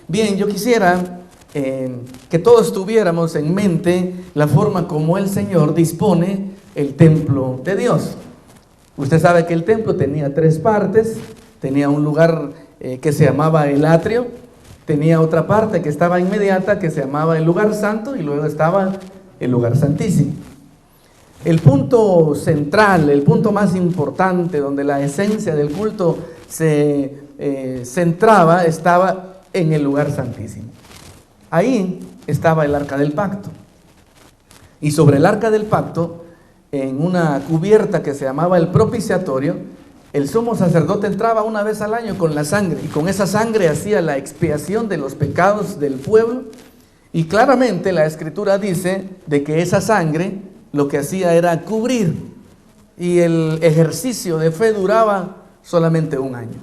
Bien, yo quisiera que todos tuviéramos en mente la forma como el Señor dispone el templo de Dios. Usted sabe que el templo tenía 3 partes, tenía un lugar que se llamaba el atrio, tenía otra parte que estaba inmediata que se llamaba el lugar santo y luego estaba el lugar santísimo. El punto central, el punto más importante donde la esencia del culto se centraba estaba en el lugar santísimo. Ahí estaba el arca del pacto. Y sobre el arca del pacto, en una cubierta que se llamaba el propiciatorio, el sumo sacerdote entraba una vez al año con la sangre, y con esa sangre hacía la expiación de los pecados del pueblo. Y claramente la Escritura dice de que esa sangre lo que hacía era cubrir, y el ejercicio de fe duraba solamente 1 año.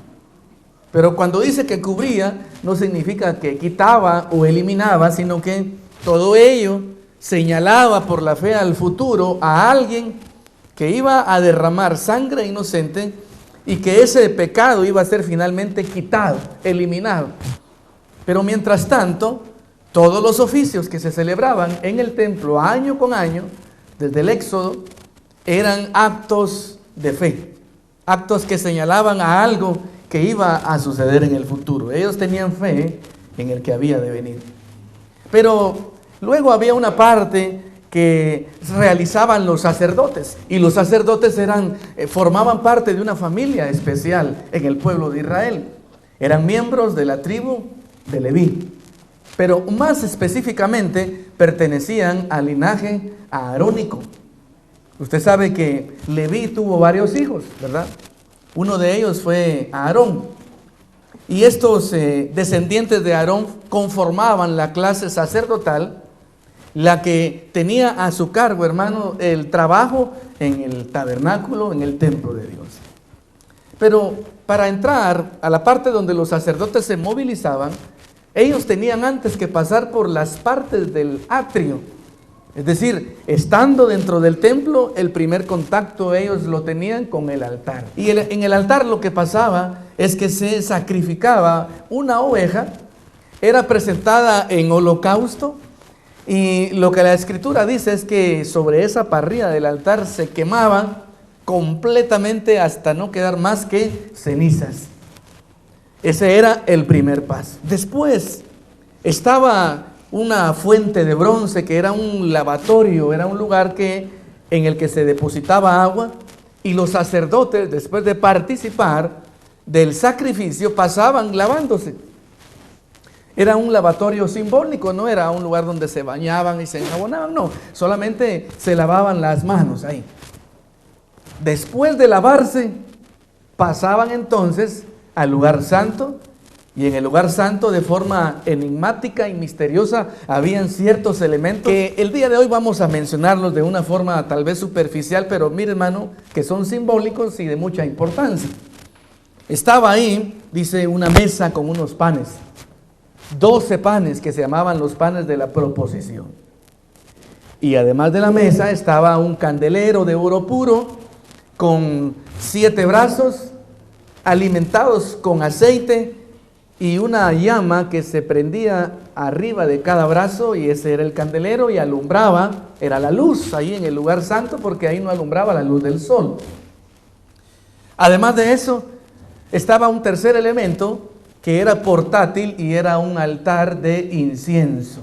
Pero cuando dice que cubría, no significa que quitaba o eliminaba, sino que todo ello señalaba por la fe al futuro a alguien que iba a derramar sangre inocente y que ese pecado iba a ser finalmente quitado, eliminado. Pero mientras tanto, todos los oficios que se celebraban en el templo año con año, desde el Éxodo, eran actos de fe, actos que señalaban a algo que iba a suceder en el futuro. Ellos tenían fe en el que había de venir. Pero luego había una parte que realizaban los sacerdotes, y los sacerdotes formaban parte de una familia especial en el pueblo de Israel. Eran miembros de la tribu de Leví, pero más específicamente pertenecían al linaje aarónico. Usted sabe que Leví tuvo varios hijos, ¿verdad? Uno de ellos fue Aarón. Y estos descendientes de Aarón conformaban la clase sacerdotal, la que tenía a su cargo, hermano, el trabajo en el tabernáculo, en el templo de Dios. Pero para entrar a la parte donde los sacerdotes se movilizaban, ellos tenían antes que pasar por las partes del atrio. Es decir, estando dentro del templo, el primer contacto ellos lo tenían con el altar. Y en el altar lo que pasaba es que se sacrificaba una oveja, era presentada en holocausto, y lo que la Escritura dice es que sobre esa parrilla del altar se quemaba completamente hasta no quedar más que cenizas. Ese era el primer paso. Después estaba una fuente de bronce que era un lavatorio, era un lugar en el que se depositaba agua, y los sacerdotes, después de participar del sacrificio, pasaban lavándose. Era un lavatorio simbólico, no era un lugar donde se bañaban y se enjabonaban, no, solamente se lavaban las manos ahí. Después de lavarse, pasaban entonces al lugar santo, y en el lugar santo, de forma enigmática y misteriosa, habían ciertos elementos que el día de hoy vamos a mencionarlos de una forma tal vez superficial, pero mire, hermano, que son simbólicos y de mucha importancia. Estaba ahí, dice, una mesa con unos panes, 12 panes que se llamaban los panes de la proposición. Y además de la mesa estaba un candelero de oro puro con 7 brazos alimentados con aceite, y una llama que se prendía arriba de cada brazo, y ese era el candelero, y alumbraba, era la luz ahí en el lugar santo, porque ahí no alumbraba la luz del sol. Además de eso, estaba un tercer elemento que era portátil, y era un altar de incienso.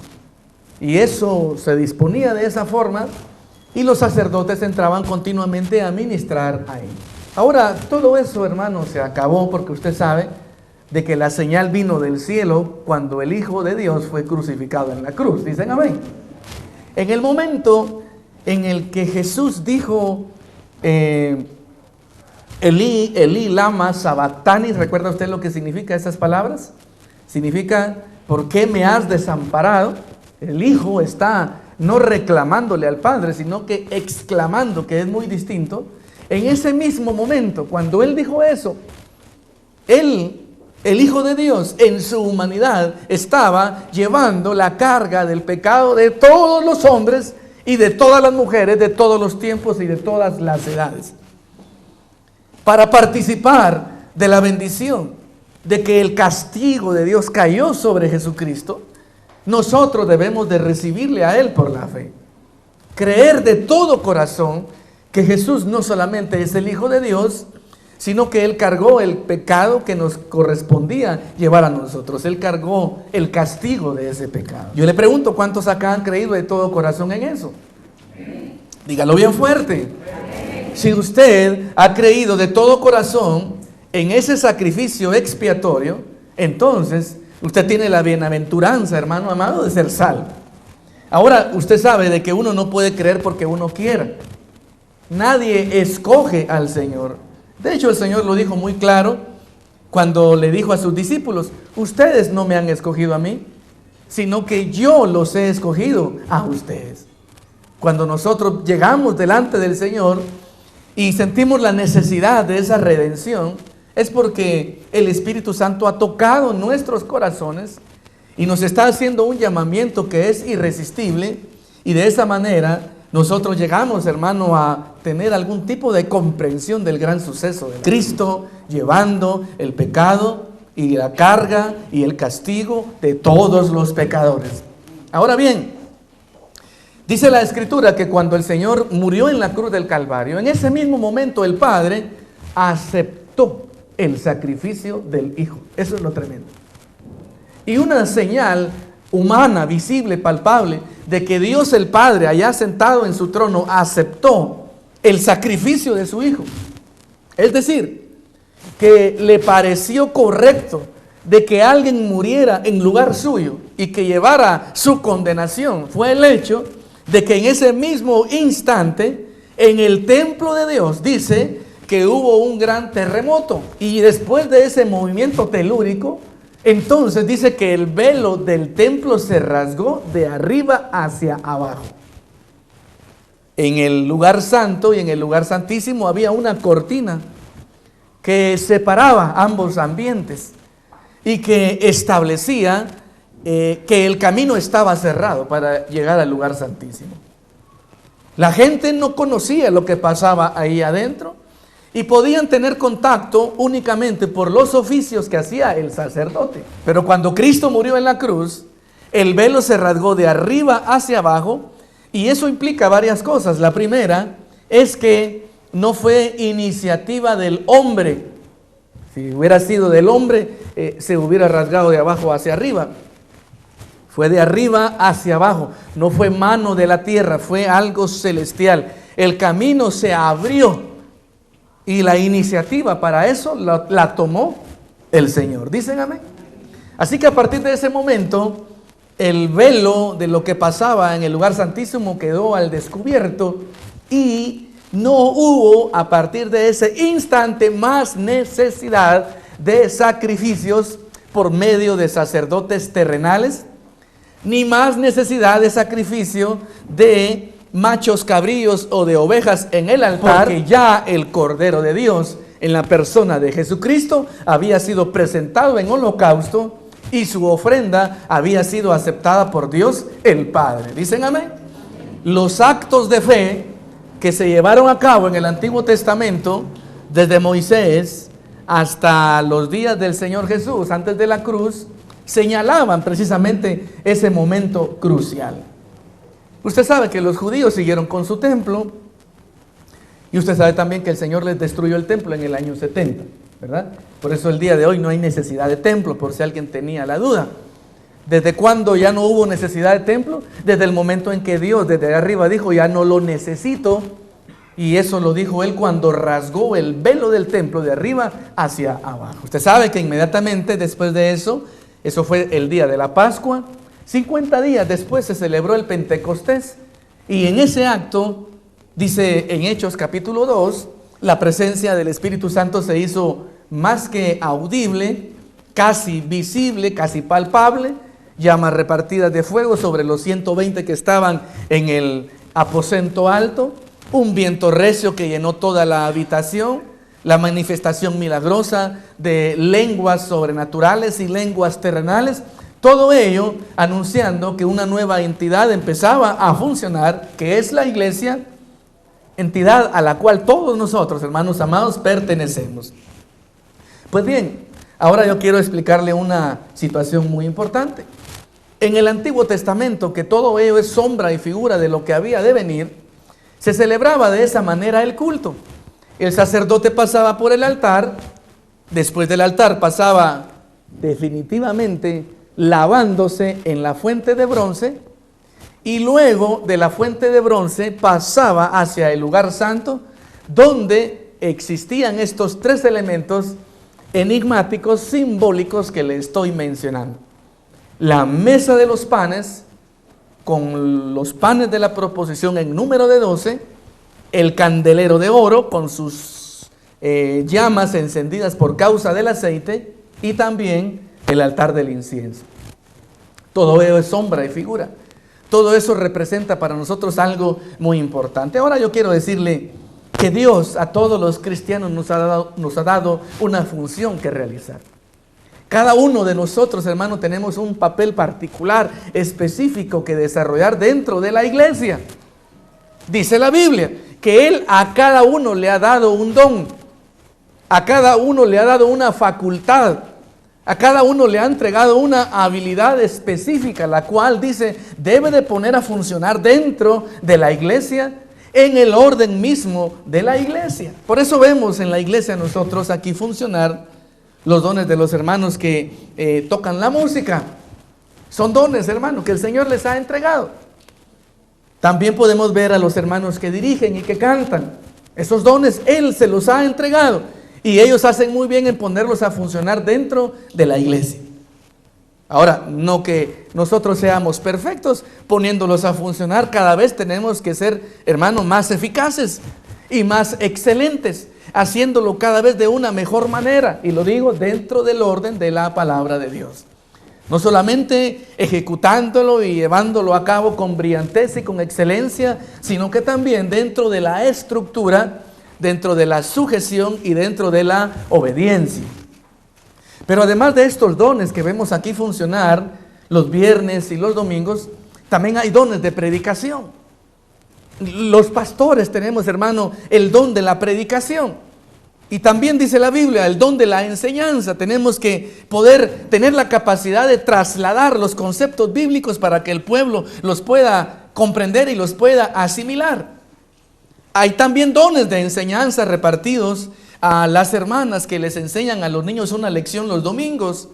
Y eso se disponía de esa forma, y los sacerdotes entraban continuamente a ministrar ahí. Ahora, todo eso, hermano, se acabó, porque usted sabe de que la señal vino del cielo cuando el Hijo de Dios fue crucificado en la cruz. Dicen amén. En el momento en el que Jesús dijo, Elí, Elí, lama sabactani, ¿recuerda usted lo que significa esas palabras? Significa, ¿por qué me has desamparado? El Hijo está no reclamándole al Padre, sino que exclamando, que es muy distinto. En ese mismo momento, cuando Él dijo eso, Él, el Hijo de Dios, en su humanidad, estaba llevando la carga del pecado de todos los hombres y de todas las mujeres, de todos los tiempos y de todas las edades, para participar de la bendición. de que el castigo de Dios cayó sobre Jesucristo, nosotros debemos de recibirle a Él por la fe. Creer de todo corazón que Jesús no solamente es el Hijo de Dios, sino que Él cargó el pecado que nos correspondía llevar a nosotros. Él cargó el castigo de ese pecado. Yo le pregunto, ¿cuántos acá han creído de todo corazón en eso? Dígalo bien fuerte. Si usted ha creído de todo corazón en ese sacrificio expiatorio, entonces usted tiene la bienaventuranza, hermano amado, de ser salvo. Ahora, usted sabe de que uno no puede creer porque uno quiera. Nadie escoge al Señor. De hecho, el Señor lo dijo muy claro cuando le dijo a sus discípulos: ustedes no me han escogido a mí, sino que yo los he escogido a ustedes. Cuando nosotros llegamos delante del Señor y sentimos la necesidad de esa redención, es porque el Espíritu Santo ha tocado nuestros corazones y nos está haciendo un llamamiento que es irresistible, y de esa manera nosotros llegamos, hermano, a tener algún tipo de comprensión del gran suceso de Cristo llevando el pecado y la carga y el castigo de todos los pecadores. Ahora bien, dice la Escritura que cuando el Señor murió en la cruz del Calvario, en ese mismo momento el Padre aceptó el sacrificio del Hijo. Eso es lo tremendo. Y una señal humana, visible, palpable, de que Dios el Padre, allá sentado en su trono, aceptó el sacrificio de su Hijo. Es decir, que le pareció correcto de que alguien muriera en lugar suyo y que llevara su condenación. Fue el hecho de que en ese mismo instante, en el templo de Dios, dice que hubo un gran terremoto. Y después de ese movimiento telúrico, entonces dice que el velo del templo se rasgó de arriba hacia abajo. En el lugar santo y en el lugar santísimo había una cortina que separaba ambos ambientes y que establecía que el camino estaba cerrado para llegar al lugar santísimo. La gente no conocía lo que pasaba ahí adentro y podían tener contacto únicamente por los oficios que hacía el sacerdote. Pero cuando Cristo murió en la cruz, el velo se rasgó de arriba hacia abajo, y eso implica varias cosas. La primera es que no fue iniciativa del hombre. Si hubiera sido del hombre, se hubiera rasgado de abajo hacia arriba. Fue de arriba hacia abajo. No fue mano de la tierra, fue algo celestial. El camino se abrió. Y la iniciativa para eso la tomó el Señor. ¿Dicen amén? Así que a partir de ese momento, el velo de lo que pasaba en el lugar santísimo quedó al descubierto, y no hubo a partir de ese instante más necesidad de sacrificios por medio de sacerdotes terrenales, ni más necesidad de sacrificio de machos cabríos o de ovejas en el altar, porque ya el Cordero de Dios, en la persona de Jesucristo, había sido presentado en holocausto y su ofrenda había sido aceptada por Dios el Padre. ¿Dicen amén? Los actos de fe que se llevaron a cabo en el Antiguo Testamento, desde Moisés hasta los días del Señor Jesús, antes de la cruz, señalaban precisamente ese momento crucial. Usted sabe que los judíos siguieron con su templo, y usted sabe también que el Señor les destruyó el templo en el año 70, ¿verdad? Por eso el día de hoy no hay necesidad de templo, por si alguien tenía la duda. ¿Desde cuándo ya no hubo necesidad de templo? Desde el momento en que Dios desde arriba dijo: ya no lo necesito. Y eso lo dijo Él cuando rasgó el velo del templo de arriba hacia abajo. Usted sabe que inmediatamente después de eso, eso fue el día de la Pascua, 50 días después se celebró el Pentecostés, y en ese acto, dice en Hechos capítulo 2, la presencia del Espíritu Santo se hizo más que audible, casi visible, casi palpable, llamas repartidas de fuego sobre los 120 que estaban en el aposento alto, un viento recio que llenó toda la habitación, la manifestación milagrosa de lenguas sobrenaturales y lenguas terrenales. Todo ello anunciando que una nueva entidad empezaba a funcionar, que es la iglesia, entidad a la cual todos nosotros, hermanos amados, pertenecemos. Pues bien, Ahora yo quiero explicarle una situación muy importante. En el Antiguo Testamento, que todo ello es sombra y figura de lo que había de venir, se celebraba de esa manera el culto. El sacerdote pasaba por el altar, después del altar pasaba definitivamente lavándose en la fuente de bronce, y luego de la fuente de bronce pasaba hacia el lugar santo, donde existían estos tres elementos enigmáticos, simbólicos que le estoy mencionando. La mesa de los panes, con los panes de la proposición en número de 12, el candelero de oro con sus llamas encendidas por causa del aceite, y también el altar del incienso. Todo ello es sombra y figura. Todo eso representa para nosotros algo muy importante. Ahora yo quiero decirle que Dios a todos los cristianos nos ha dado una función que realizar. Cada uno de nosotros, hermano, tenemos un papel particular, específico que desarrollar dentro de la iglesia. Dice la Biblia que Él a cada uno le ha dado un don, a cada uno le ha dado una facultad, a cada uno le ha entregado una habilidad específica, la cual dice debe de poner a funcionar dentro de la iglesia, en el orden mismo de la iglesia. Por eso vemos en la iglesia nosotros aquí funcionar los dones de los hermanos que tocan la música. Son dones, hermano, que el Señor les ha entregado. También podemos ver a los hermanos que dirigen y que cantan. Esos dones Él se los ha entregado, y ellos hacen muy bien en ponerlos a funcionar dentro de la iglesia. Ahora, no que nosotros seamos perfectos poniéndolos a funcionar, cada vez tenemos que ser, hermanos, más eficaces y más excelentes, haciéndolo cada vez de una mejor manera, y lo digo dentro del orden de la palabra de Dios. No solamente ejecutándolo y llevándolo a cabo con brillantez y con excelencia, sino que también dentro de la estructura, dentro de la sujeción y dentro de la obediencia. Pero además de estos dones que vemos aquí funcionar los viernes y los domingos, también hay dones de predicación. Los pastores tenemos, hermano, el don de la predicación. Y también dice la Biblia, el don de la enseñanza. Tenemos que poder tener la capacidad de trasladar los conceptos bíblicos para que el pueblo los pueda comprender y los pueda asimilar. Hay también dones de enseñanza repartidos a las hermanas que les enseñan a los niños una lección los domingos.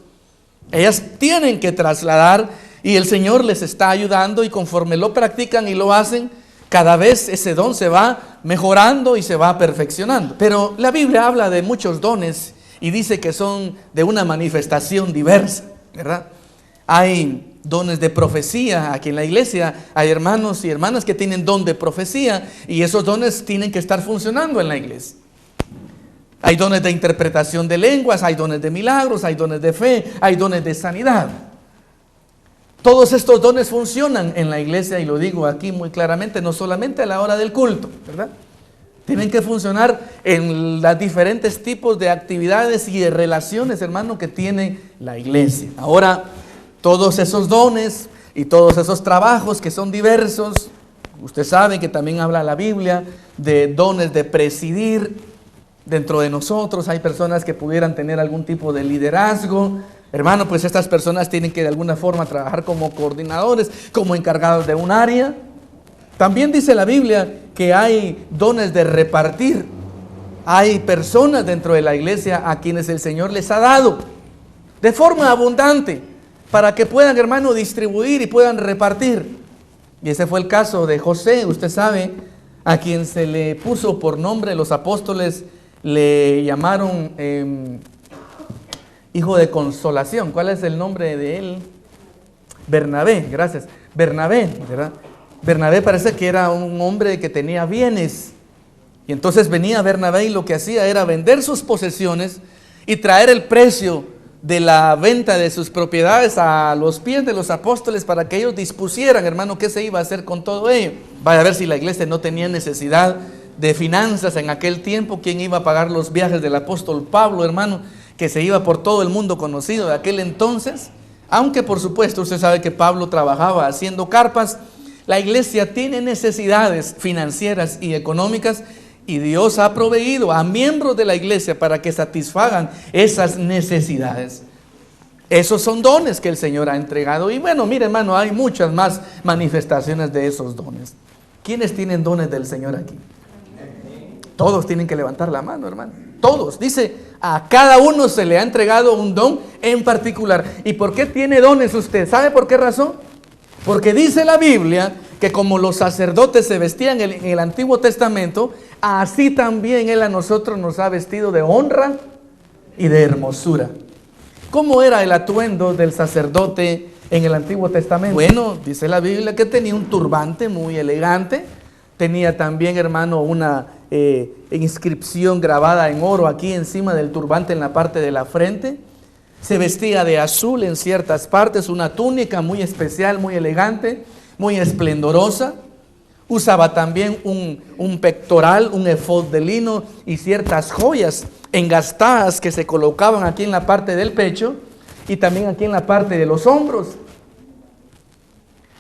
Ellas tienen que trasladar, y el Señor les está ayudando, y conforme lo practican y lo hacen, cada vez ese don se va mejorando y se va perfeccionando. Pero la Biblia habla de muchos dones y dice que son de una manifestación diversa, ¿verdad? Hay dones de profecía. Aquí en la iglesia hay hermanos y hermanas que tienen don de profecía, y esos dones tienen que estar funcionando en la iglesia. Hay dones de interpretación de lenguas, hay dones de milagros, hay dones de fe, hay dones de sanidad. Todos estos dones funcionan en la iglesia, y lo digo aquí muy claramente, no solamente a la hora del culto, ¿verdad? Tienen que funcionar en los diferentes tipos de actividades y de relaciones, hermano, que tiene la iglesia. Ahora, todos esos dones y todos esos trabajos que son diversos, usted sabe que también habla la Biblia de dones de presidir. Dentro de nosotros hay personas que pudieran tener algún tipo de liderazgo. Hermano, pues estas personas tienen que de alguna forma trabajar como coordinadores, como encargados de un área. También dice la Biblia que hay dones de repartir. Hay personas dentro de la iglesia a quienes el Señor les ha dado de forma abundante, para que puedan, hermano, distribuir y puedan repartir. Y ese fue el caso de José. Usted sabe, a quien se le puso por nombre, los apóstoles le llamaron hijo de consolación. ¿Cuál es el nombre de él? Bernabé, gracias. Bernabé, ¿verdad? Bernabé parece que era un hombre que tenía bienes. Y entonces venía Bernabé y lo que hacía era vender sus posesiones y traer el precio de la venta de sus propiedades a los pies de los apóstoles para que ellos dispusieran, hermano, qué se iba a hacer con todo ello. Vaya a ver si la iglesia no tenía necesidad de finanzas en aquel tiempo. ¿Quién iba a pagar los viajes del apóstol Pablo, hermano, que se iba por todo el mundo conocido de aquel entonces? Aunque por supuesto usted sabe que Pablo trabajaba haciendo carpas, la iglesia tiene necesidades financieras y económicas Y Dios ha proveído a miembros de la iglesia para que satisfagan esas necesidades. Esos son dones que el Señor ha entregado. Y bueno, mire hermano, hay muchas más manifestaciones de esos dones. ¿Quiénes tienen dones del Señor aquí? Todos tienen que levantar la mano, hermano. Todos. Dice, a cada uno se le ha entregado un don en particular. ¿Y por qué tiene dones usted? ¿Sabe por qué razón? Porque dice la Biblia que como los sacerdotes se vestían en el Antiguo Testamento, así también Él a nosotros nos ha vestido de honra y de hermosura. ¿Cómo era el atuendo del sacerdote en el Antiguo Testamento? Bueno, dice la Biblia que tenía un turbante muy elegante. Tenía también, hermano, una inscripción grabada en oro aquí encima del turbante en la parte de la frente. Se vestía de azul en ciertas partes, una túnica muy especial, muy elegante, muy esplendorosa. Usaba también un pectoral, un efod de lino y ciertas joyas engastadas que se colocaban aquí en la parte del pecho y también aquí en la parte de los hombros.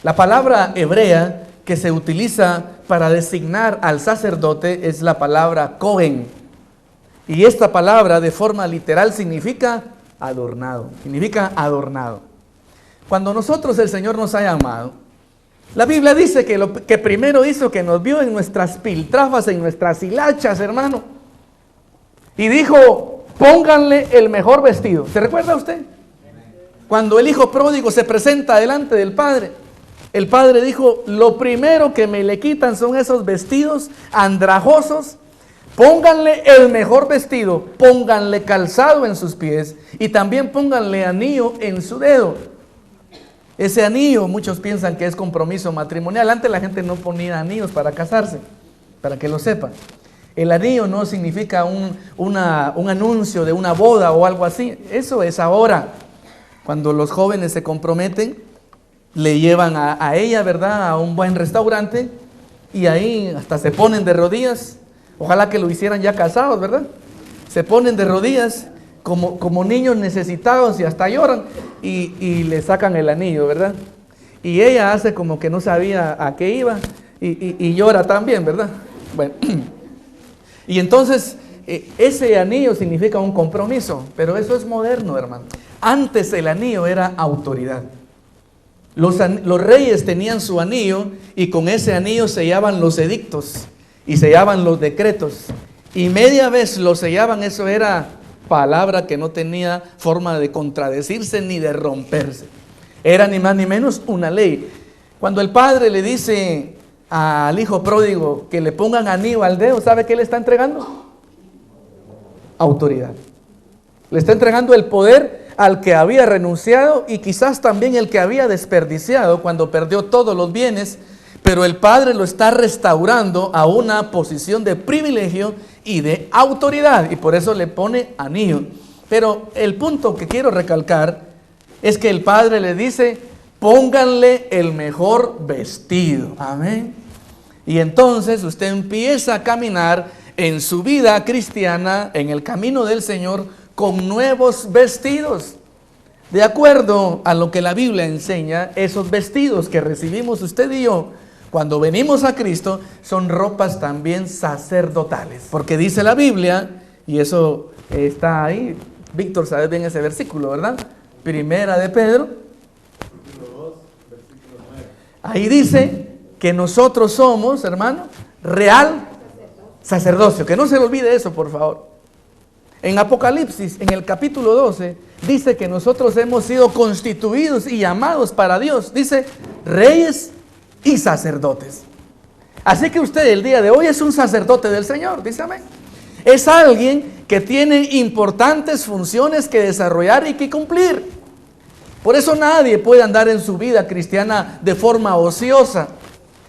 La palabra hebrea que se utiliza para designar al sacerdote es la palabra Cohen. Y esta palabra de forma literal significa adornado, Cuando nosotros el Señor nos ha llamado, la Biblia dice que lo que primero hizo, que nos vio en nuestras piltrafas, en nuestras hilachas, hermano. Y dijo, pónganle el mejor vestido. ¿Se recuerda usted? Cuando el hijo pródigo se presenta delante del padre, el padre dijo, lo primero que me le quitan son esos vestidos andrajosos. Pónganle el mejor vestido, pónganle calzado en sus pies y también pónganle anillo en su dedo. Ese anillo, muchos piensan que es compromiso matrimonial. Antes la gente no ponía anillos para casarse, para que lo sepan. El anillo no significa un anuncio de una boda o algo así. Eso es ahora. Cuando los jóvenes se comprometen, le llevan a ella, ¿verdad?, a un buen restaurante y ahí hasta se ponen de rodillas. Ojalá que lo hicieran ya casados, ¿verdad? Se ponen de rodillas como niños necesitados y hasta lloran y le sacan el anillo, ¿verdad? Y ella hace como que no sabía a qué iba y llora también, ¿verdad? Bueno, y entonces ese anillo significa un compromiso, pero eso es moderno, hermano. Antes el anillo era autoridad. Los reyes tenían su anillo y con ese anillo sellaban los edictos y sellaban los decretos. Y media vez lo sellaban, eso era palabra que no tenía forma de contradecirse ni de romperse. Era ni más ni menos una ley. Cuando el padre le dice al hijo pródigo que le pongan anillo al dedo, ¿sabe qué le está entregando? Autoridad. Le está entregando el poder al que había renunciado y quizás también el que había desperdiciado cuando perdió todos los bienes, pero el Padre lo está restaurando a una posición de privilegio y de autoridad y por eso le pone anillo. Pero el punto que quiero recalcar es que el Padre le dice, pónganle el mejor vestido. Amén. Y entonces usted empieza a caminar en su vida cristiana, en el camino del Señor, con nuevos vestidos. De acuerdo a lo que la Biblia enseña, esos vestidos que recibimos usted y yo cuando venimos a Cristo son ropas también sacerdotales. Porque dice la Biblia, y eso está ahí, Víctor sabe bien ese versículo, ¿verdad? Primera de Pedro. Ahí dice que nosotros somos, hermano, real sacerdocio. Que no se le olvide eso, por favor. En Apocalipsis, en el capítulo 12, dice que nosotros hemos sido constituidos y llamados para Dios. Dice, reyes y sacerdotes. Así que usted el día de hoy es un sacerdote del Señor, dice amén. Es alguien que tiene importantes funciones que desarrollar y que cumplir. Por eso nadie puede andar en su vida cristiana de forma ociosa.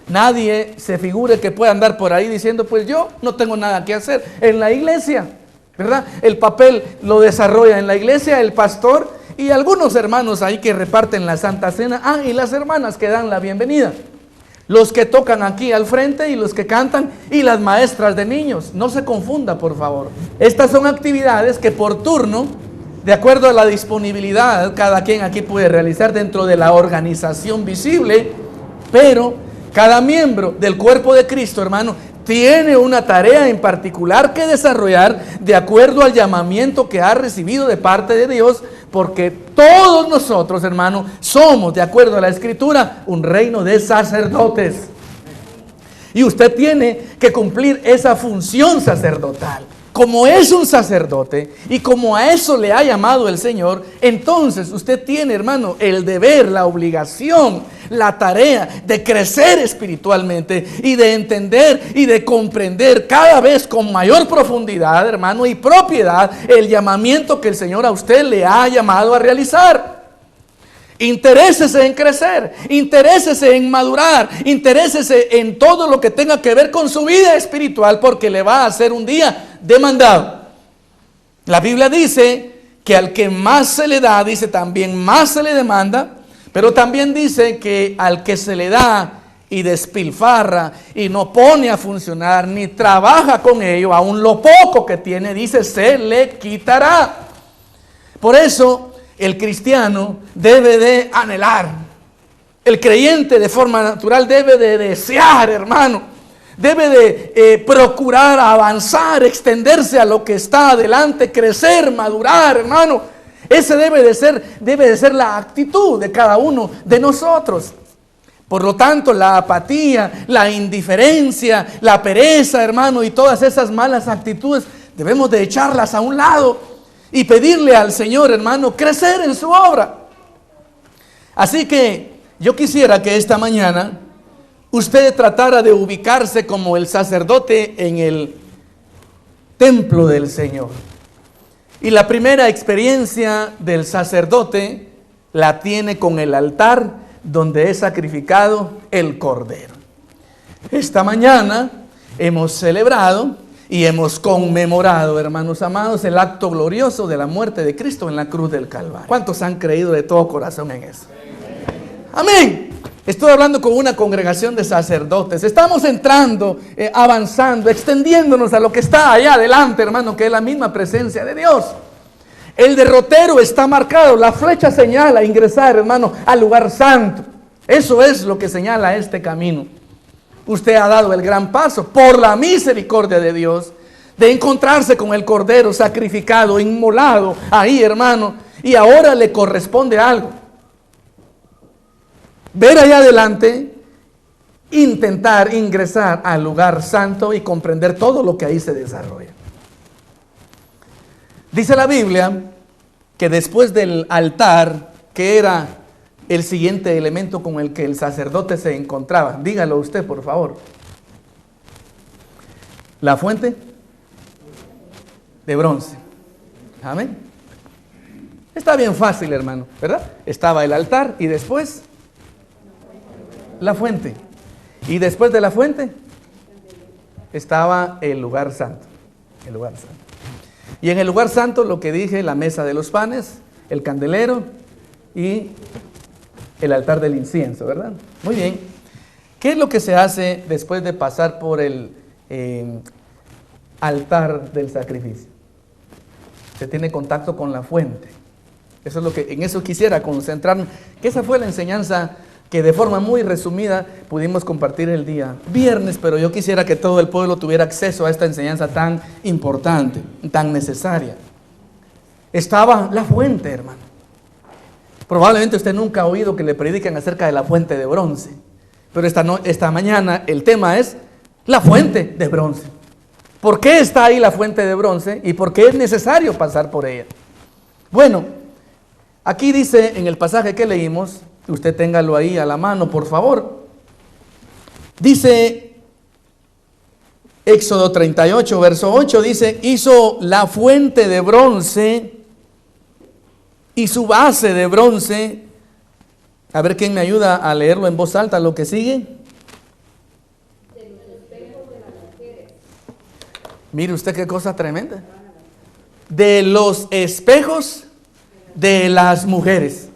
Nadie se figure que pueda andar por ahí diciendo, pues yo no tengo nada que hacer en la iglesia, ¿verdad? El papel lo desarrolla en la iglesia el pastor y algunos hermanos ahí que reparten la Santa Cena. Y las hermanas que dan la bienvenida. Los que tocan aquí al frente y los que cantan y las maestras de niños. No se confunda, por favor. Estas son actividades que por turno, de acuerdo a la disponibilidad, cada quien aquí puede realizar dentro de la organización visible, pero cada miembro del cuerpo de Cristo, hermano, tiene una tarea en particular que desarrollar de acuerdo al llamamiento que ha recibido de parte de Dios, porque todos nosotros, hermano, somos, de acuerdo a la Escritura, un reino de sacerdotes. Y usted tiene que cumplir esa función sacerdotal. Como es un sacerdote y como a eso le ha llamado el Señor, entonces usted tiene, hermano, el deber, la obligación, la tarea de crecer espiritualmente y de entender y de comprender cada vez con mayor profundidad, hermano, y propiedad el llamamiento que el Señor a usted le ha llamado a realizar. Interésese en crecer, interésese en madurar, interésese en todo lo que tenga que ver con su vida espiritual, porque le va a hacer un día demandado. La Biblia dice que al que más se le da, dice también más se le demanda, pero también dice que al que se le da y despilfarra y no pone a funcionar ni trabaja con ello, aun lo poco que tiene, dice, se le quitará. Por eso el cristiano debe de anhelar, el creyente de forma natural debe de desear, hermano, debe de procurar avanzar, extenderse a lo que está adelante, crecer, madurar, hermano. Ese debe de ser la actitud de cada uno de nosotros. Por lo tanto, la apatía, la indiferencia, la pereza, hermano, y todas esas malas actitudes debemos de echarlas a un lado y pedirle al Señor, hermano, crecer en su obra. Así que yo quisiera que esta mañana usted tratara de ubicarse como el sacerdote en el templo del Señor. Y la primera experiencia del sacerdote la tiene con el altar donde es sacrificado el cordero. Esta mañana hemos celebrado y hemos conmemorado, hermanos amados, el acto glorioso de la muerte de Cristo en la cruz del Calvario. ¿Cuántos han creído de todo corazón en eso? Amén. Estoy hablando con una congregación de sacerdotes. Estamos entrando, avanzando, extendiéndonos a lo que está allá adelante, hermano, que es la misma presencia de Dios. El derrotero está marcado, la flecha señala ingresar, hermano, al lugar santo. Eso es lo que señala este camino. Usted ha dado el gran paso por la misericordia de Dios de encontrarse con el cordero sacrificado, inmolado ahí, hermano, y ahora le corresponde algo. Ver allá adelante, intentar ingresar al lugar santo y comprender todo lo que ahí se desarrolla. Dice la Biblia que después del altar, que era el siguiente elemento con el que el sacerdote se encontraba, dígalo usted por favor, la fuente de bronce. Amén. Está bien fácil, hermano, ¿verdad? Estaba el altar y después la fuente. Y después de la fuente estaba el lugar santo. El lugar santo. Y en el lugar santo, lo que dije, la mesa de los panes, el candelero y el altar del incienso, ¿verdad? Muy bien. ¿Qué es lo que se hace después de pasar por el altar del sacrificio? Se tiene contacto con la fuente. Eso es lo que, en eso quisiera concentrarme, que esa fue la enseñanza que de forma muy resumida pudimos compartir el día viernes, pero yo quisiera que todo el pueblo tuviera acceso a esta enseñanza tan importante, tan necesaria. Estaba la fuente, hermano. Probablemente usted nunca ha oído que le prediquen acerca de la fuente de bronce, pero esta mañana el tema es la fuente de bronce. ¿Por qué está ahí la fuente de bronce y por qué es necesario pasar por ella? Bueno, aquí dice en el pasaje que leímos, usted téngalo ahí a la mano, por favor. Dice Éxodo 38, verso 8, dice, hizo la fuente de bronce y su base de bronce. A ver, ¿quién me ayuda a leerlo en voz alta lo que sigue? De los espejos de las mujeres. Mire usted qué cosa tremenda. De los espejos de las mujeres.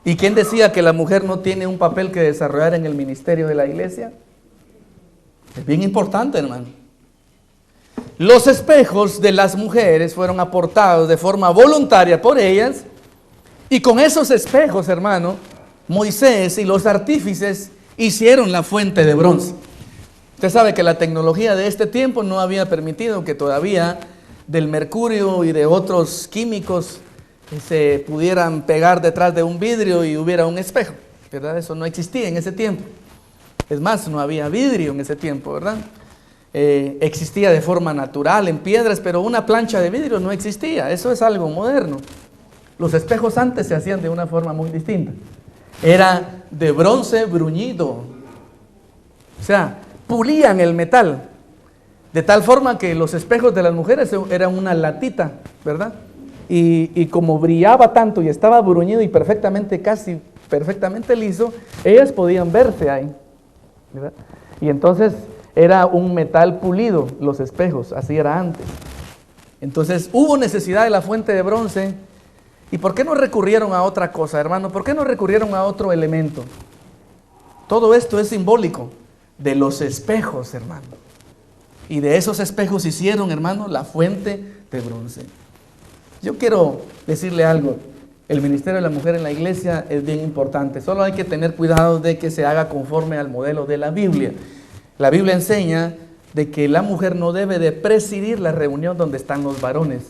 ¿Y quién decía que la mujer no tiene un papel que desarrollar en el ministerio de la iglesia? Es bien importante, hermano. Los espejos de las mujeres fueron aportados de forma voluntaria por ellas, y con esos espejos, hermano, Moisés y los artífices hicieron la fuente de bronce. Usted sabe que la tecnología de este tiempo no había permitido que todavía del mercurio y de otros químicos se pudieran pegar detrás de un vidrio y hubiera un espejo, ¿verdad? Eso no existía en ese tiempo. Es más, no había vidrio en ese tiempo, ¿verdad? Existía de forma natural en piedras, pero una plancha de vidrio no existía. Eso es algo moderno. Los espejos antes se hacían de una forma muy distinta. Era de bronce bruñido. O sea, pulían el metal. De tal forma que los espejos de las mujeres eran una latita, ¿verdad? Y como brillaba tanto y estaba bruñido y casi perfectamente liso, ellas podían verse ahí, ¿verdad? Y entonces era un metal pulido, los espejos, así era antes. Entonces hubo necesidad de la fuente de bronce. ¿Y por qué no recurrieron a otra cosa, hermano? ¿Por qué no recurrieron a otro elemento? Todo esto es simbólico de los espejos, hermano. Y de esos espejos hicieron, hermano, la fuente de bronce. Yo quiero decirle algo. El ministerio de la mujer en la iglesia es bien importante. Solo hay que tener cuidado de que se haga conforme al modelo de la Biblia. La Biblia enseña de que la mujer no debe de presidir la reunión donde están los varones.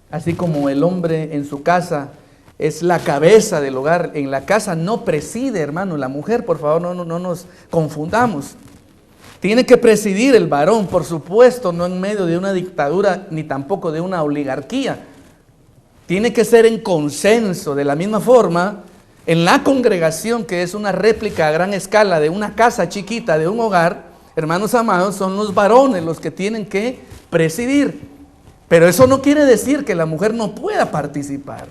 Así como el hombre en su casa es la cabeza del hogar, en la casa no preside, hermano, la mujer, por favor, no nos confundamos. Tiene que presidir el varón, por supuesto, no en medio de una dictadura ni tampoco de una oligarquía. Tiene que ser en consenso, de la misma forma, en la congregación, que es una réplica a gran escala de una casa chiquita, de un hogar, hermanos amados, son los varones los que tienen que presidir. Pero eso no quiere decir que la mujer no pueda participar.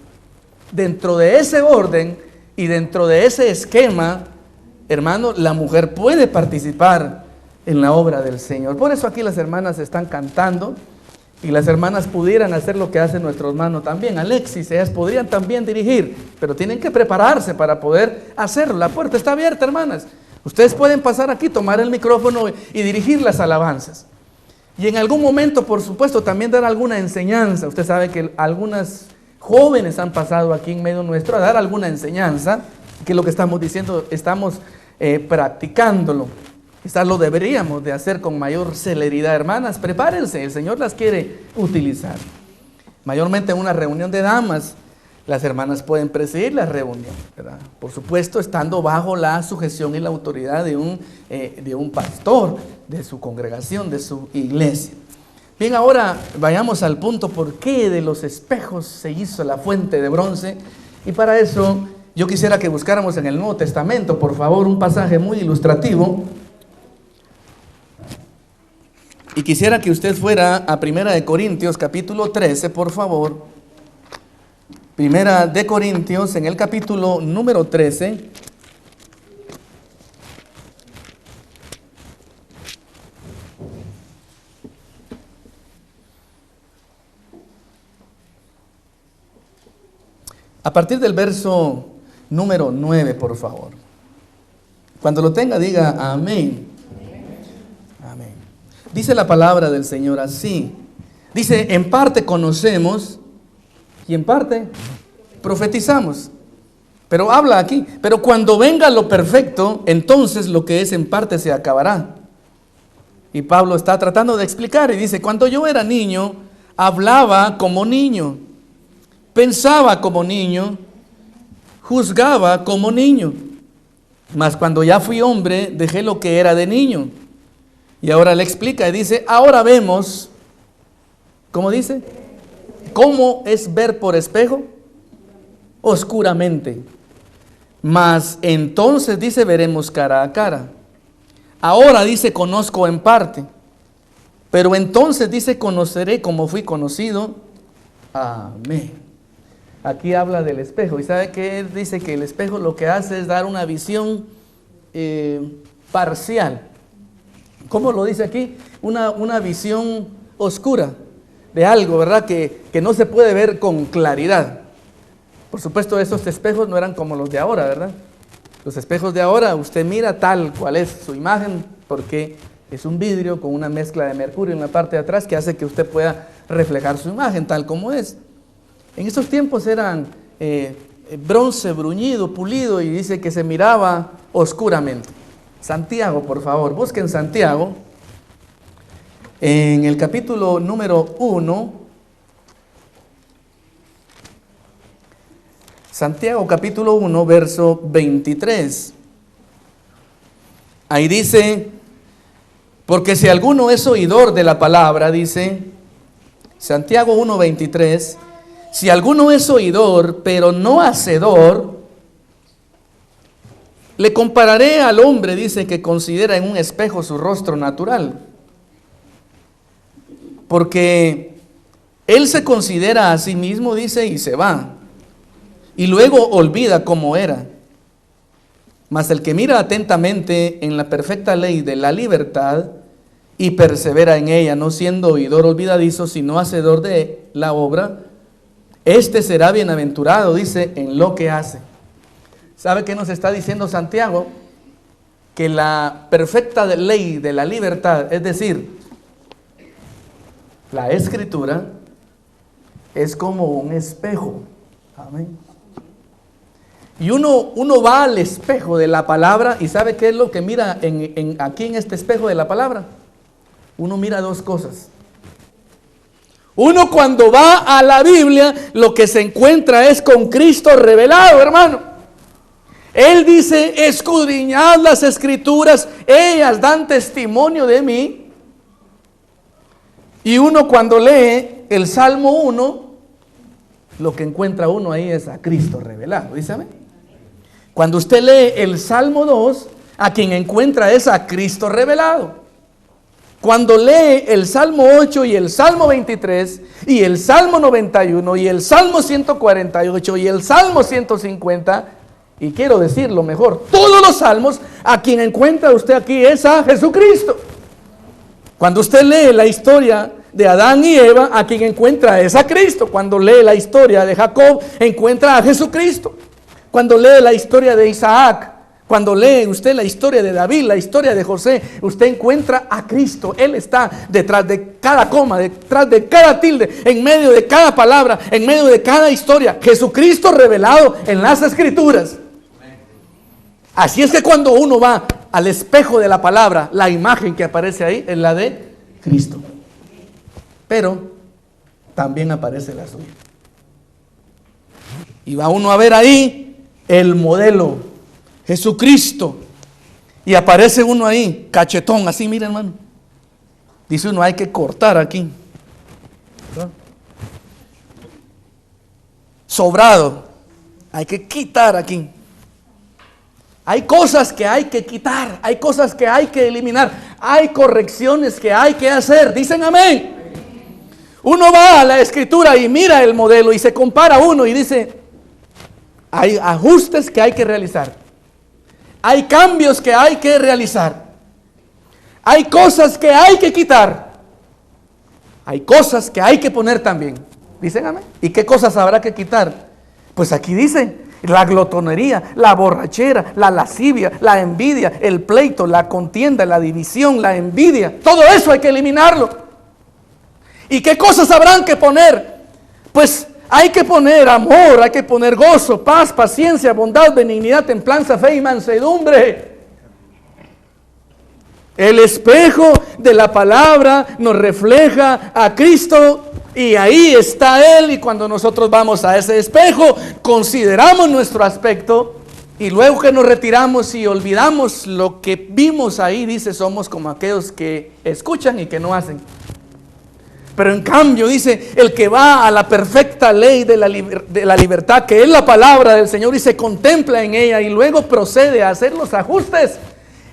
Dentro de ese orden y dentro de ese esquema, hermano, la mujer puede participar en la obra del Señor. Por eso aquí las hermanas están cantando y las hermanas pudieran hacer lo que hace nuestro hermano también, Alexis. Ellas podrían también dirigir, pero tienen que prepararse para poder hacerlo. La puerta está abierta, hermanas. Ustedes pueden pasar aquí, tomar el micrófono y dirigir las alabanzas. Y en algún momento, por supuesto, también dar alguna enseñanza. Usted sabe que algunas jóvenes han pasado aquí en medio nuestro a dar alguna enseñanza, que lo que estamos diciendo, estamos practicándolo. Quizás lo deberíamos de hacer con mayor celeridad, hermanas. Prepárense, el Señor las quiere utilizar. Mayormente en una reunión de damas, las hermanas pueden presidir la reunión, ¿verdad? Por supuesto, estando bajo la sujeción y la autoridad de un pastor, de su congregación, de su iglesia. Bien, ahora vayamos al punto por qué de los espejos se hizo la fuente de bronce. Y para eso yo quisiera que buscáramos en el Nuevo Testamento, por favor, un pasaje muy ilustrativo. Y quisiera que usted fuera a 1 Corintios capítulo 13, por favor. 1 Corintios en el capítulo número 13. A partir del verso número 9, por favor. Cuando lo tenga, diga amén. Amén. Dice la palabra del Señor así. Dice, en parte conocemos y en parte profetizamos. Pero habla aquí, pero cuando venga lo perfecto, entonces lo que es en parte se acabará. Y Pablo está tratando de explicar y dice, cuando yo era niño, hablaba como niño, pensaba como niño, juzgaba como niño. Mas cuando ya fui hombre, dejé lo que era de niño. Y ahora le explica y dice, ahora vemos, ¿cómo dice? ¿Cómo es ver por espejo? Oscuramente. Mas entonces dice, veremos cara a cara. Ahora dice, conozco en parte. Pero entonces dice, conoceré como fui conocido. Amén. Aquí habla del espejo. ¿Y sabe qué? Dice que el espejo lo que hace es dar una visión parcial. ¿Cómo lo dice aquí? Una visión oscura de algo, ¿verdad? Que no se puede ver con claridad. Por supuesto, esos espejos no eran como los de ahora, ¿verdad? Los espejos de ahora, usted mira tal cual es su imagen, porque es un vidrio con una mezcla de mercurio en la parte de atrás que hace que usted pueda reflejar su imagen tal como es. En esos tiempos eran bronce bruñido, pulido, y dice que se miraba oscuramente. Santiago, por favor, busquen Santiago en el capítulo número 1. Santiago capítulo 1, verso 23. Ahí dice, porque si alguno es oidor de la palabra, dice, Santiago 1, 23, si alguno es oidor, pero no hacedor, le compararé al hombre, dice, que considera en un espejo su rostro natural. Porque él se considera a sí mismo, dice, y se va. Y luego olvida cómo era. Mas el que mira atentamente en la perfecta ley de la libertad y persevera en ella, no siendo oidor olvidadizo, sino hacedor de la obra, este será bienaventurado, dice, en lo que hace. ¿Sabe qué nos está diciendo Santiago? Que la perfecta ley de la libertad, es decir, la Escritura, es como un espejo. Amén. Y uno va al espejo de la palabra y ¿sabe qué es lo que mira aquí en este espejo de la palabra? Uno mira dos cosas. Uno cuando va a la Biblia, lo que se encuentra es con Cristo revelado, hermano. Él dice, escudriñad las Escrituras, ellas dan testimonio de mí. Y uno cuando lee el Salmo 1, lo que encuentra uno ahí es a Cristo revelado, dígame. Cuando usted lee el Salmo 2, a quien encuentra es a Cristo revelado. Cuando lee el Salmo 8 y el Salmo 23 y el Salmo 91 y el Salmo 148 y el Salmo 150, y quiero decirlo mejor, todos los salmos, a quien encuentra usted aquí es a Jesucristo. Cuando usted lee la historia de Adán y Eva, a quien encuentra es a Cristo. Cuando lee la historia de Jacob, encuentra a Jesucristo. Cuando lee la historia de Isaac, cuando lee usted la historia de David, la historia de José, usted encuentra a Cristo. Él está detrás de cada coma, detrás de cada tilde, en medio de cada palabra, en medio de cada historia. Jesucristo revelado en las Escrituras. Así es que cuando uno va al espejo de la palabra, la imagen que aparece ahí es la de Cristo. Pero también aparece la suya. Y va uno a ver ahí el modelo, Jesucristo. Y aparece uno ahí, cachetón, así, mira hermano. Dice uno, hay que cortar aquí. ¿No? Sobrado, hay que quitar aquí. Hay cosas que hay que quitar, hay cosas que hay que eliminar, hay correcciones que hay que hacer. Dicen amén. Uno va a la Escritura y mira el modelo y se compara uno y dice, hay ajustes que hay que realizar, hay cambios que hay que realizar, hay cosas que hay que quitar, hay cosas que hay que poner también. Dicen amén. ¿Y qué cosas habrá que quitar? Pues aquí dice, la glotonería, la borrachera, la lascivia, la envidia, el pleito, la contienda, la división, la envidia. Todo eso hay que eliminarlo. ¿Y qué cosas habrán que poner? Pues hay que poner amor, hay que poner gozo, paz, paciencia, bondad, benignidad, templanza, fe y mansedumbre. El espejo de la palabra nos refleja a Cristo. Y ahí está Él, y cuando nosotros vamos a ese espejo, consideramos nuestro aspecto, y luego que nos retiramos y olvidamos lo que vimos ahí, dice, somos como aquellos que escuchan y que no hacen. Pero en cambio, dice, el que va a la perfecta ley de la libertad, que es la palabra del Señor, y se contempla en ella, y luego procede a hacer los ajustes,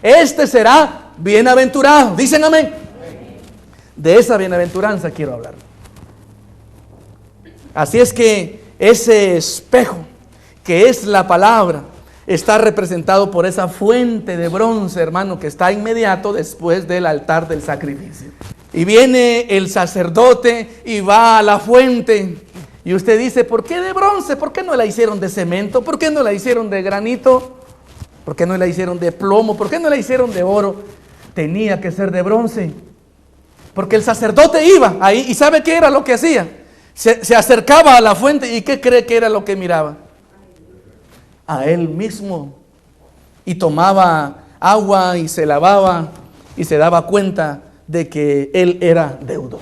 este será bienaventurado. Dicen amén. De esa bienaventuranza quiero hablar. Así es que ese espejo, que es la palabra, está representado por esa fuente de bronce, hermano, que está inmediato después del altar del sacrificio. Y viene el sacerdote y va a la fuente. Y usted dice, ¿por qué de bronce? ¿Por qué no la hicieron de cemento? ¿Por qué no la hicieron de granito? ¿Por qué no la hicieron de plomo? ¿Por qué no la hicieron de oro? Tenía que ser de bronce. Porque el sacerdote iba ahí y ¿sabe qué era lo que hacía? Se acercaba a la fuente y ¿qué cree que era lo que miraba? A él mismo. Y tomaba agua y se lavaba y se daba cuenta de que él era deudor.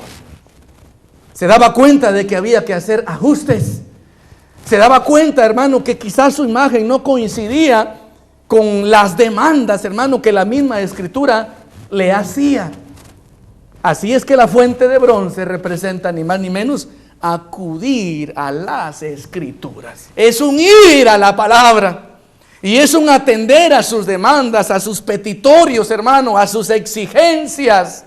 Se daba cuenta de que había que hacer ajustes. Se daba cuenta, hermano, que quizás su imagen no coincidía con las demandas, hermano, que la misma Escritura le hacía. Así es que la fuente de bronce representa ni más ni menos acudir a las Escrituras. Es un ir a la palabra. Y es un atender a sus demandas, a sus petitorios, hermano, a sus exigencias.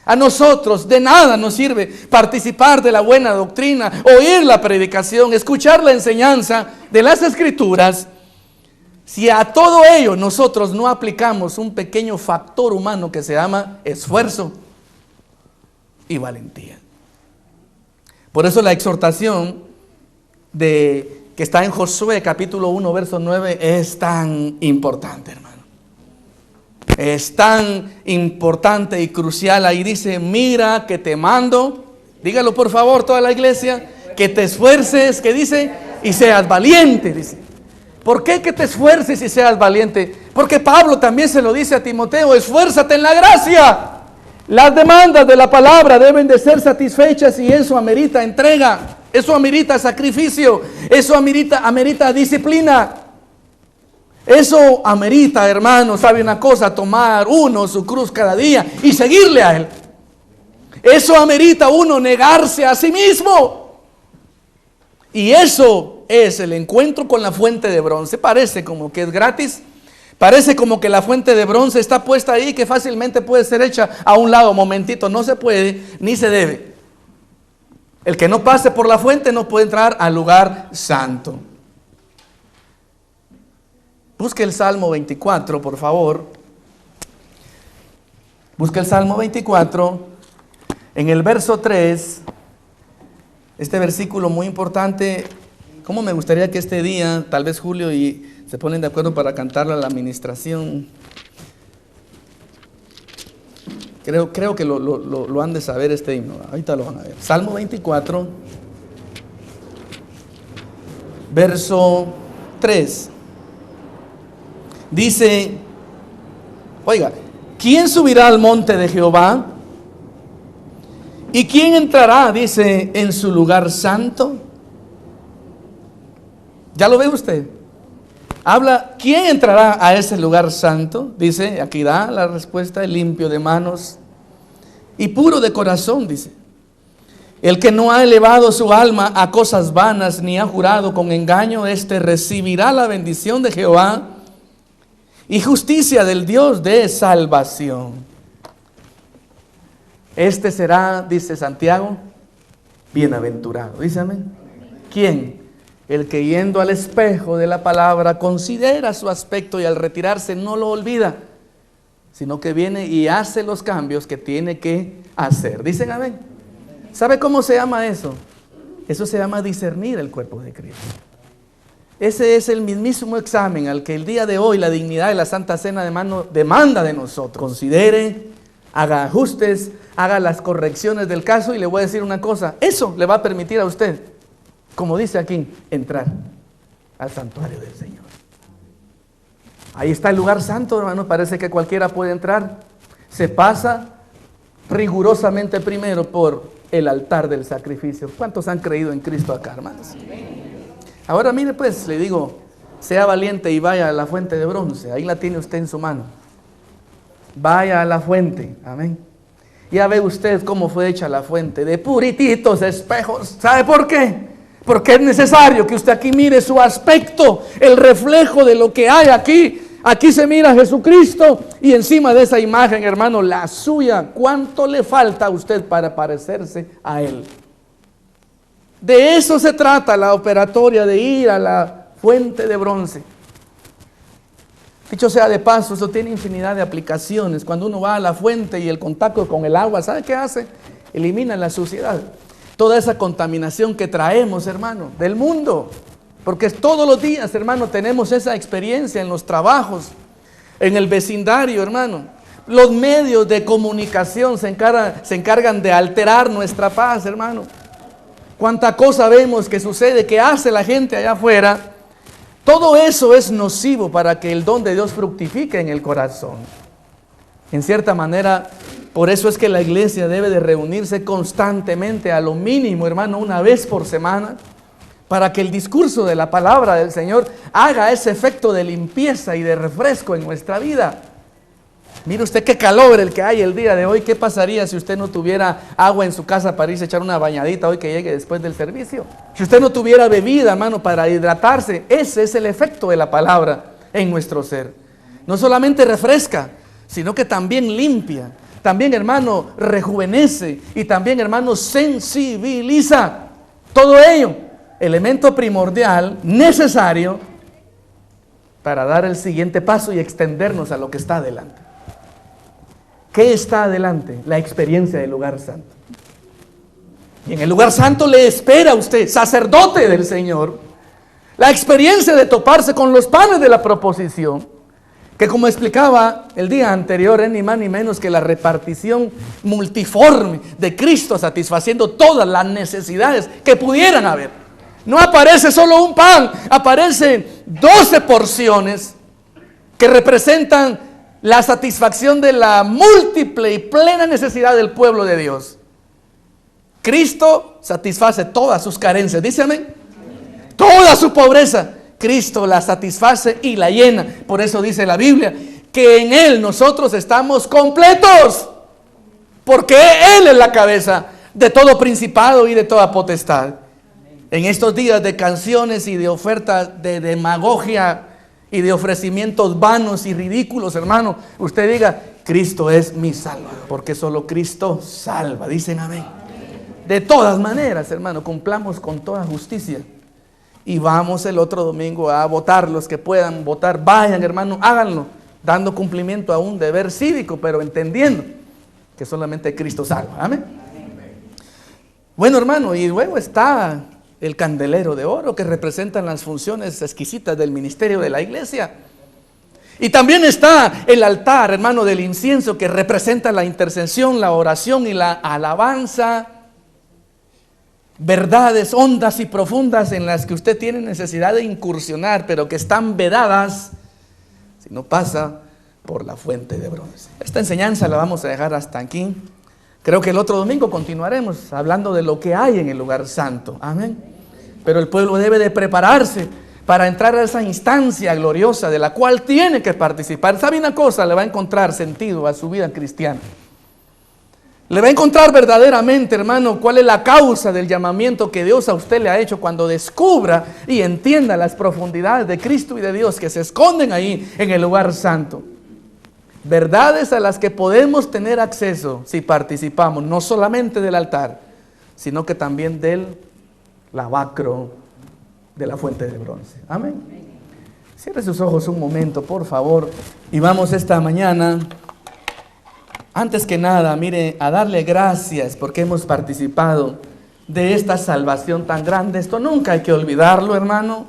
A nosotros de nada nos sirve participar de la buena doctrina, oír la predicación, escuchar la enseñanza de las Escrituras, si a todo ello nosotros no aplicamos un pequeño factor humano que se llama esfuerzo y valentía. Por eso la exhortación que está en Josué capítulo 1 verso 9 es tan importante, hermano. Es tan importante y crucial. Ahí dice: mira que te mando, dígalo por favor toda la iglesia, que te esfuerces, que dice, y seas valiente, dice. ¿Por qué que te esfuerces y seas valiente? Porque Pablo también se lo dice a Timoteo: esfuérzate en la gracia. Las demandas de la palabra deben de ser satisfechas y eso amerita entrega, eso amerita sacrificio, eso amerita disciplina. Eso amerita, hermano, ¿sabe una cosa? Tomar uno su cruz cada día y seguirle a Él. Eso amerita uno negarse a sí mismo. Y eso es el encuentro con la fuente de bronce. Parece como que es gratis. Parece como que la fuente de bronce está puesta ahí, que fácilmente puede ser hecha a un lado. Momentito, no se puede ni se debe. El que no pase por la fuente no puede entrar al lugar santo. Busque el Salmo 24, por favor. Busque el Salmo 24. En el verso 3, este versículo muy importante. ¿Cómo me gustaría que este día, tal vez Julio y se ponen de acuerdo para cantarla a la administración? Creo que lo han de saber este himno. Ahorita lo van a ver. Salmo 24, verso 3. Dice, oiga, ¿quién subirá al monte de Jehová? ¿Y quién entrará, dice, en su lugar santo? ¿Ya lo ve usted? Habla, ¿quién entrará a ese lugar santo? Dice, aquí da la respuesta: limpio de manos y puro de corazón, dice. El que no ha elevado su alma a cosas vanas, ni ha jurado con engaño, este recibirá la bendición de Jehová y justicia del Dios de salvación. Este será, dice Santiago, bienaventurado. Dice amén. ¿Quién? El que yendo al espejo de la palabra considera su aspecto y al retirarse no lo olvida, sino que viene y hace los cambios que tiene que hacer. Dicen amén. ¿Sabe cómo se llama eso? Eso se llama discernir el cuerpo de Cristo. Ese es el mismísimo examen al que el día de hoy la dignidad de la Santa Cena demanda de nosotros. Considere, haga ajustes, haga las correcciones del caso, y le voy a decir una cosa: eso le va a permitir a usted, como dice aquí, entrar al santuario del Señor. Ahí está el lugar santo, hermano. Parece que cualquiera puede entrar. Se pasa rigurosamente primero por el altar del sacrificio. ¿Cuántos han creído en Cristo acá, hermanos? Ahora mire pues, le digo, sea valiente y vaya a la fuente de bronce. Ahí la tiene usted en su mano. Vaya a la fuente, amén. Ya ve usted cómo fue hecha la fuente, de purititos espejos. ¿Sabe por qué? Porque es necesario que usted aquí mire su aspecto, el reflejo de lo que hay aquí. Aquí se mira a Jesucristo y encima de esa imagen, hermano, la suya. ¿Cuánto le falta a usted para parecerse a Él? De eso se trata la operatoria de ir a la fuente de bronce. Dicho sea de paso, eso tiene infinidad de aplicaciones. Cuando uno va a la fuente y el contacto con el agua, ¿sabe qué hace? Elimina la suciedad. Toda esa contaminación que traemos, hermano, del mundo. Porque todos los días, hermano, tenemos esa experiencia en los trabajos, en el vecindario, hermano. Los medios de comunicación se encargan de alterar nuestra paz, hermano. Cuánta cosa vemos que sucede, que hace la gente allá afuera, Todo eso es nocivo para que el don de Dios fructifique en el corazón. En cierta manera, por eso es que la iglesia debe de reunirse constantemente, a lo mínimo, hermano, una vez por semana, para que el discurso de la palabra del Señor haga ese efecto de limpieza y de refresco en nuestra vida. Mire usted qué calor el que hay el día de hoy. ¿Qué pasaría si usted no tuviera agua en su casa para irse a echar una bañadita hoy que llegue después del servicio? Si usted no tuviera bebida, hermano, para hidratarse. Ese es el efecto de la palabra en nuestro ser. No solamente refresca, sino que también limpia. También, hermano, rejuvenece. Y también, hermano, sensibiliza. Todo ello, elemento primordial, necesario para dar el siguiente paso y extendernos a lo que está adelante. ¿Qué está adelante? La experiencia del lugar santo. Y en el lugar santo le espera a usted, sacerdote del Señor, la experiencia de toparse con los panes de la proposición, que como explicaba el día anterior, es ni más ni menos que la repartición multiforme de Cristo satisfaciendo todas las necesidades que pudieran haber. No aparece solo un pan, aparecen 12 porciones que representan la satisfacción de la múltiple y plena necesidad del pueblo de Dios. Cristo satisface todas sus carencias, dice amén. Toda su pobreza, Cristo la satisface y la llena. Por eso dice la Biblia que en Él nosotros estamos completos, porque Él es la cabeza de todo principado y de toda potestad. En estos días de canciones y de ofertas de demagogia y de ofrecimientos vanos y ridículos, hermano, usted diga, Cristo es mi Salvador, porque solo Cristo salva. Dicen amén. De todas maneras, hermano, cumplamos con toda justicia. Y vamos el otro domingo a votar. Los que puedan votar, vayan, hermano, háganlo, dando cumplimiento a un deber cívico, pero entendiendo que solamente Cristo salva. Amén. Bueno, hermano, y luego está el candelero de oro, que representan las funciones exquisitas del ministerio de la iglesia. Y también está el altar, hermano, del incienso, que representa la intercesión, la oración y la alabanza. Verdades hondas y profundas en las que usted tiene necesidad de incursionar, pero que están vedadas si no pasa por la fuente de bronce. Esta enseñanza la vamos a dejar hasta aquí. Creo que el otro domingo continuaremos hablando de lo que hay en el lugar santo. Amén. Pero el pueblo debe de prepararse para entrar a esa instancia gloriosa de la cual tiene que participar. ¿Sabe una cosa? Le va a encontrar sentido a su vida cristiana. Le va a encontrar verdaderamente, hermano, cuál es la causa del llamamiento que Dios a usted le ha hecho cuando descubra y entienda las profundidades de Cristo y de Dios que se esconden ahí en el lugar santo. Verdades a las que podemos tener acceso si participamos, no solamente del altar, sino que también del lavacro de la fuente de bronce. Amén. Cierre sus ojos un momento, por favor, y vamos esta mañana, antes que nada, mire, a darle gracias porque hemos participado de esta salvación tan grande. Esto nunca hay que olvidarlo, hermano.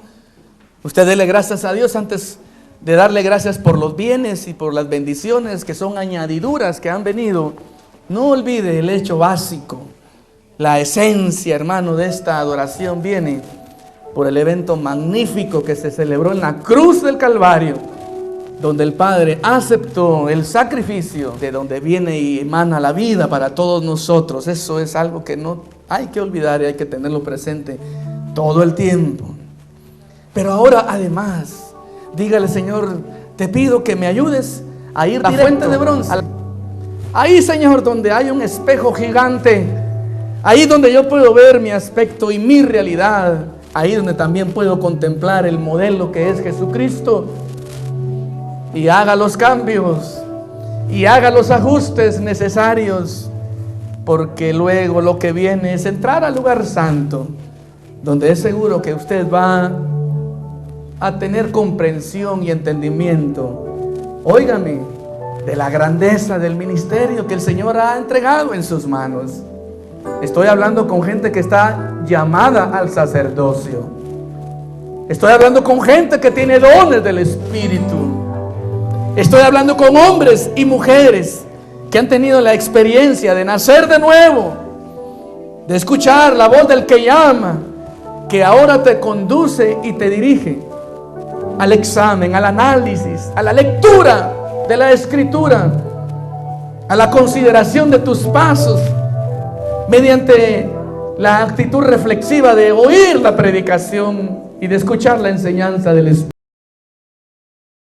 Usted dele gracias a Dios antes de darle gracias por los bienes y por las bendiciones que son añadiduras que han venido. No olvide el hecho básico. La esencia, hermano, de esta adoración viene por el evento magnífico que se celebró en la cruz del Calvario, donde el Padre aceptó el sacrificio, de donde viene y emana la vida para todos nosotros. Eso es algo que no hay que olvidar y hay que tenerlo presente todo el tiempo. Pero ahora, además, dígale, Señor, te pido que me ayudes a ir a la fuente de bronce. Ahí, Señor, donde hay un espejo gigante. Ahí donde yo puedo ver mi aspecto y mi realidad. Ahí donde también puedo contemplar el modelo que es Jesucristo. Y haga los cambios. Y haga los ajustes necesarios. Porque luego lo que viene es entrar al lugar santo. Donde es seguro que usted va a tener comprensión y entendimiento. Óigame, de la grandeza del ministerio que el Señor ha entregado en sus manos. Estoy hablando con gente que está llamada al sacerdocio. Estoy hablando con gente que tiene dones del Espíritu. Estoy hablando con hombres y mujeres que han tenido la experiencia de nacer de nuevo, de escuchar la voz del que llama, que ahora te conduce y te dirige al examen, al análisis, a la lectura de la Escritura, a la consideración de tus pasos, mediante la actitud reflexiva de oír la predicación y de escuchar la enseñanza del Espíritu.